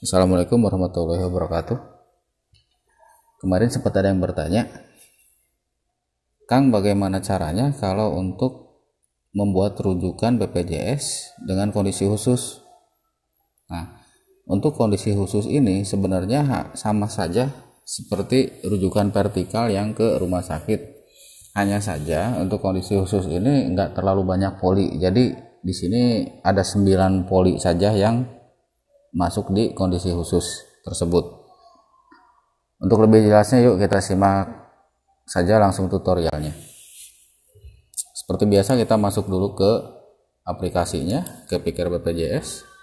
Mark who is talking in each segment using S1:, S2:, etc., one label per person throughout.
S1: Assalamualaikum warahmatullahi wabarakatuh. Kemarin sempat ada yang bertanya, Kang, bagaimana caranya kalau untuk membuat rujukan BPJS dengan kondisi khusus? Nah, untuk kondisi khusus ini sebenarnya sama saja seperti rujukan vertikal yang ke rumah sakit. Hanya saja untuk kondisi khusus ini enggak terlalu banyak poli. Jadi di sini ada 9 poli saja yang masuk di kondisi khusus tersebut. Untuk lebih jelasnya yuk kita simak saja langsung tutorialnya. Seperti biasa kita masuk dulu ke aplikasinya, ke Pikir BPJS.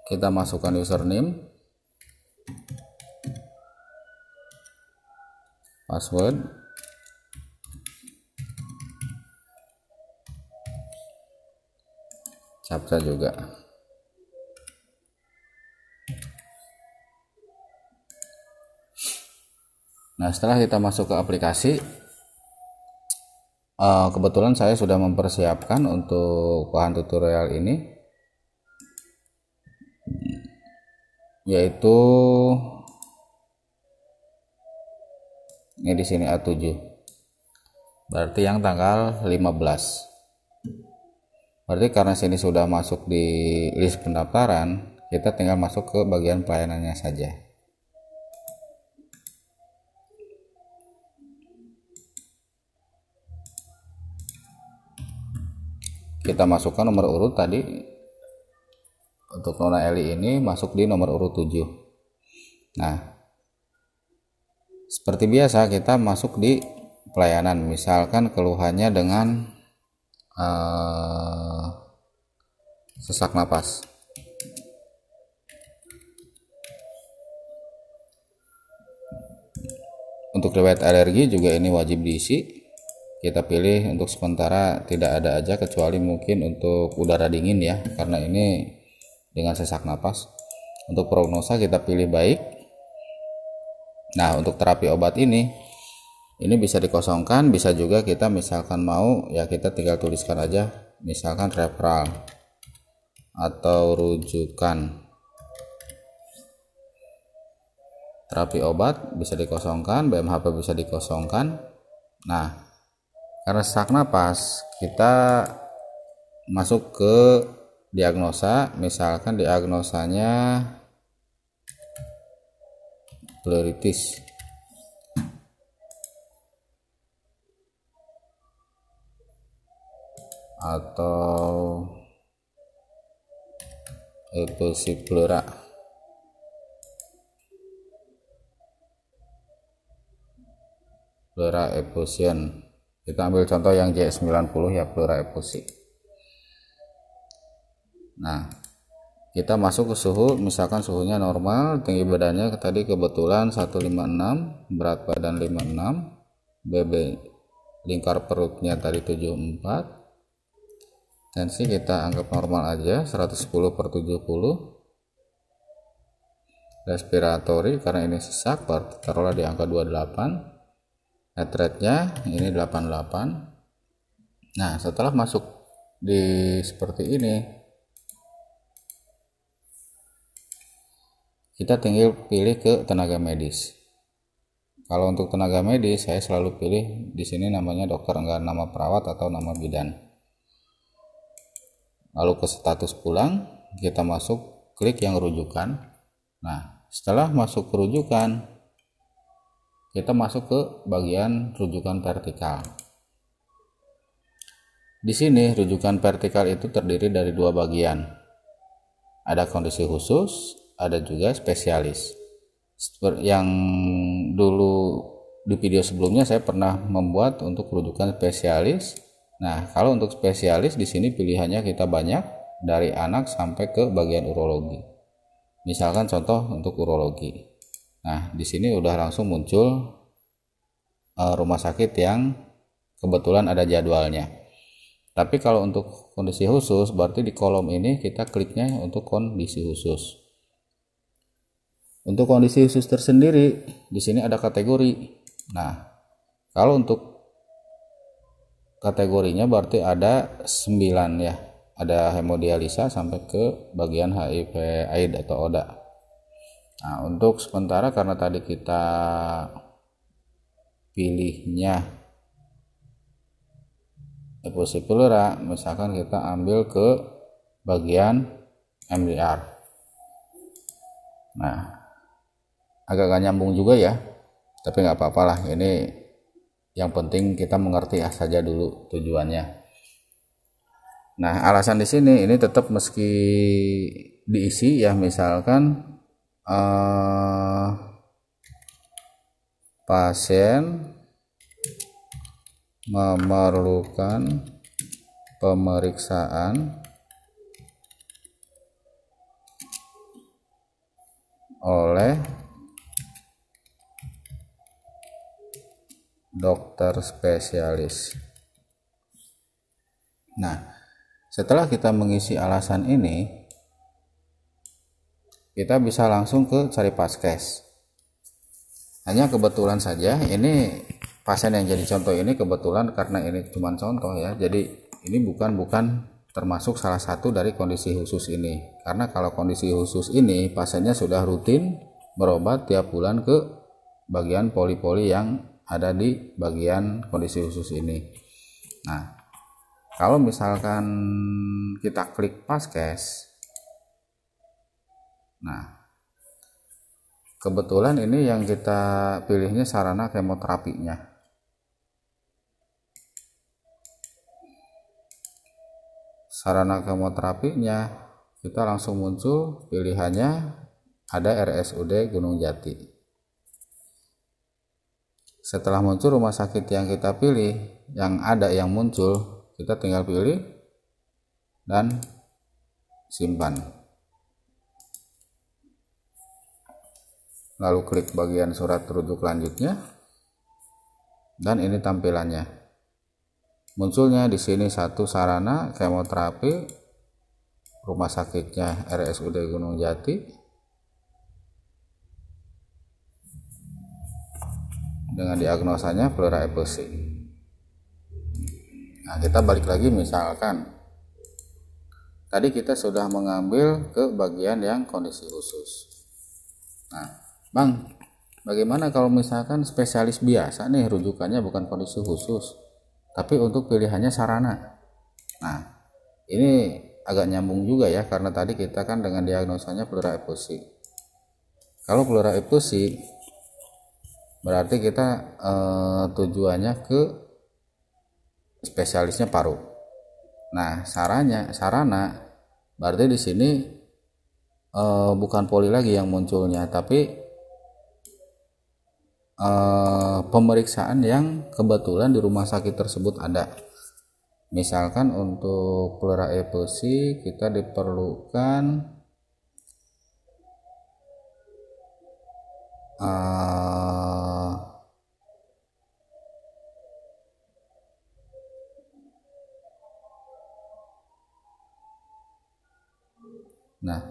S1: Kita masukkan username, password, captcha juga. Nah, setelah kita masuk ke aplikasi, kebetulan saya sudah mempersiapkan untuk bahan tutorial ini, yaitu ini di sini A7, berarti yang tanggal 15. Berarti karena sini sudah masuk di list pendaftaran, kita tinggal masuk ke bagian pelayanannya saja. Kita masukkan nomor urut tadi. Untuk Nona Eli ini masuk di nomor urut 7. Nah, seperti biasa kita masuk di pelayanan. Misalkan keluhannya dengan sesak napas. Untuk riwayat alergi juga ini wajib diisi. Kita pilih untuk sementara tidak ada aja, kecuali mungkin untuk udara dingin ya, karena ini dengan sesak napas. Untuk prognosa kita pilih baik. Nah, untuk terapi obat ini bisa dikosongkan, bisa juga kita misalkan mau ya kita tinggal tuliskan aja misalkan referral atau rujukan. Terapi obat bisa dikosongkan, BMHP bisa dikosongkan. Nah, karena sesak napas kita masuk ke diagnosa, misalkan diagnosanya pleuritis atau effusi pleura. Pleura effusion. Kita ambil contoh yang J90 ya, pleura effusi. Nah, kita masuk ke suhu, misalkan suhunya normal, tinggi badannya tadi kebetulan 156, berat badan 56, BB lingkar perutnya tadi 74, tensi kita anggap normal aja 110/70, respiratori karena ini sesak taruhlah di angka 28, heart rate-nya ini 88. Nah, setelah masuk di seperti ini, kita tinggal pilih ke tenaga medis. Kalau untuk tenaga medis saya selalu pilih di sini namanya dokter, enggak nama perawat atau nama bidan. Lalu ke status pulang, kita masuk klik yang rujukan. Nah, setelah masuk ke rujukan, kita masuk ke bagian rujukan vertikal. Di sini rujukan vertikal itu terdiri dari 2 bagian. Ada kondisi khusus, ada juga spesialis. Seperti yang dulu di video sebelumnya saya pernah membuat untuk rujukan spesialis. Nah, kalau untuk spesialis di sini pilihannya kita banyak, dari anak sampai ke bagian urologi. Misalkan contoh untuk urologi. Nah, di sini udah langsung muncul rumah sakit yang kebetulan ada jadwalnya. Tapi kalau untuk kondisi khusus berarti di kolom ini kita kliknya untuk kondisi khusus. Untuk kondisi khusus tersendiri di sini ada kategori. Nah, kalau untuk kategorinya berarti ada 9 ya. Ada hemodialisa sampai ke bagian HIV AIDS atau ODA. Nah, untuk sementara karena tadi kita pilihnya efusi pleura, misalkan kita ambil ke bagian MDR. Nah, agak gak nyambung juga ya, tapi nggak apa-apa lah, ini yang penting kita mengerti saja dulu tujuannya. Nah, alasan di sini ini tetap meski diisi ya, misalkan pasien memerlukan pemeriksaan oleh dokter spesialis. Nah, setelah kita mengisi alasan ini, kita bisa langsung ke cari paskes. Hanya kebetulan saja ini pasien yang jadi contoh ini kebetulan karena ini cuma contoh ya. Jadi ini bukan termasuk salah satu dari kondisi khusus ini. Karena kalau kondisi khusus ini pasiennya sudah rutin berobat tiap bulan ke bagian poli-poli yang ada di bagian kondisi khusus ini. Nah, kalau misalkan kita klik paskes, nah kebetulan ini yang kita pilihnya sarana kemoterapinya. Sarana kemoterapinya kita langsung muncul pilihannya ada RSUD Gunung Jati. Setelah muncul rumah sakit yang kita pilih, yang ada yang muncul, kita tinggal pilih dan simpan. Lalu klik bagian surat rujuk lanjutnya, dan ini tampilannya. Munculnya di sini satu sarana kemoterapi, rumah sakitnya RSUD Gunung Jati, dengan diagnosanya pleura efusi. Nah, kita balik lagi, misalkan tadi kita sudah mengambil ke bagian yang kondisi khusus. Nah, Bang, bagaimana kalau misalkan spesialis biasa nih, rujukannya bukan kondisi khusus, tapi untuk pilihannya sarana? Nah, ini agak nyambung juga ya, karena tadi kita kan dengan diagnosanya pleura efusi. Kalau pleura efusi berarti kita tujuannya ke spesialisnya paru. Nah, sarana berarti di sini bukan poli lagi yang munculnya, tapi pemeriksaan yang kebetulan di rumah sakit tersebut ada. Misalkan untuk pleura efusi kita diperlukan nah,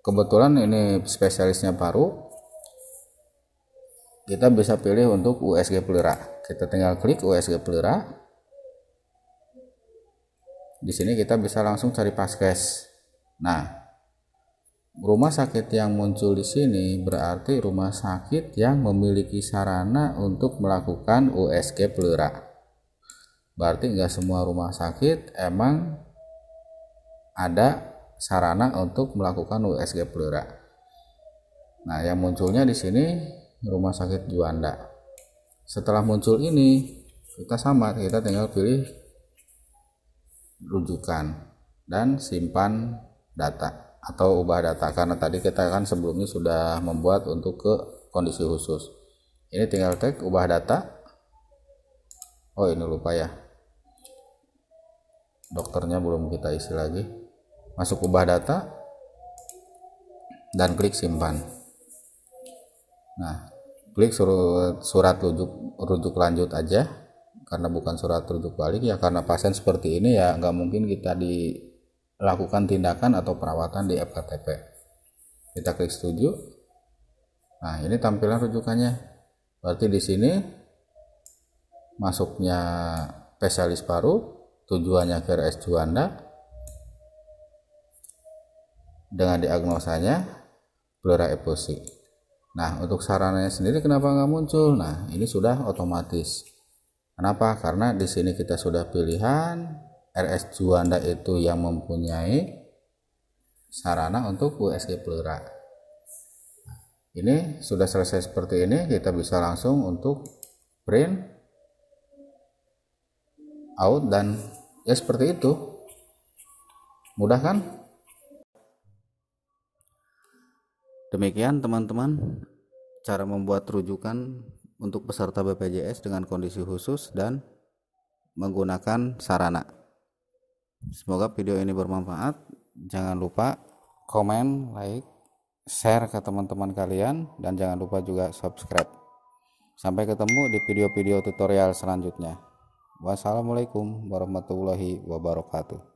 S1: kebetulan ini spesialisnya paru, kita bisa pilih untuk USG pleura. Kita tinggal klik USG pleura. Di sini kita bisa langsung cari paskes. Nah, rumah sakit yang muncul di sini berarti rumah sakit yang memiliki sarana untuk melakukan USG pleura. Berarti nggak semua rumah sakit emang ada sarana untuk melakukan USG pleura. Nah, yang munculnya di sini rumah sakit Juanda. Setelah muncul ini, kita tinggal pilih rujukan dan simpan data atau ubah data, karena tadi kita kan sebelumnya sudah membuat untuk ke kondisi khusus. Ini tinggal tag ubah data. Oh, ini lupa ya, dokternya belum kita isi lagi. Masuk ubah data dan klik simpan. Nah, klik surat rujuk lanjut aja, karena bukan surat rujuk balik ya, karena pasien seperti ini ya nggak mungkin kita dilakukan tindakan atau perawatan di FKTP. Kita klik setuju. Nah, ini tampilan rujukannya. Berarti di sini masuknya spesialis paru, tujuannya ke RS Juanda, dengan diagnosanya pleura eposi. Nah, untuk sarananya sendiri kenapa nggak muncul? Nah, ini sudah otomatis. Kenapa? Karena di sini kita sudah pilihan RS Juanda itu yang mempunyai sarana untuk USG pleura. Ini sudah selesai seperti ini, kita bisa langsung untuk print out dan ya seperti itu. Mudah kan? Demikian teman-teman cara membuat rujukan untuk peserta BPJS dengan kondisi khusus dan menggunakan sarana. Semoga video ini bermanfaat. Jangan lupa komen, like, share ke teman-teman kalian, dan jangan lupa juga subscribe. Sampai ketemu di video-video tutorial selanjutnya. Wassalamualaikum warahmatullahi wabarakatuh.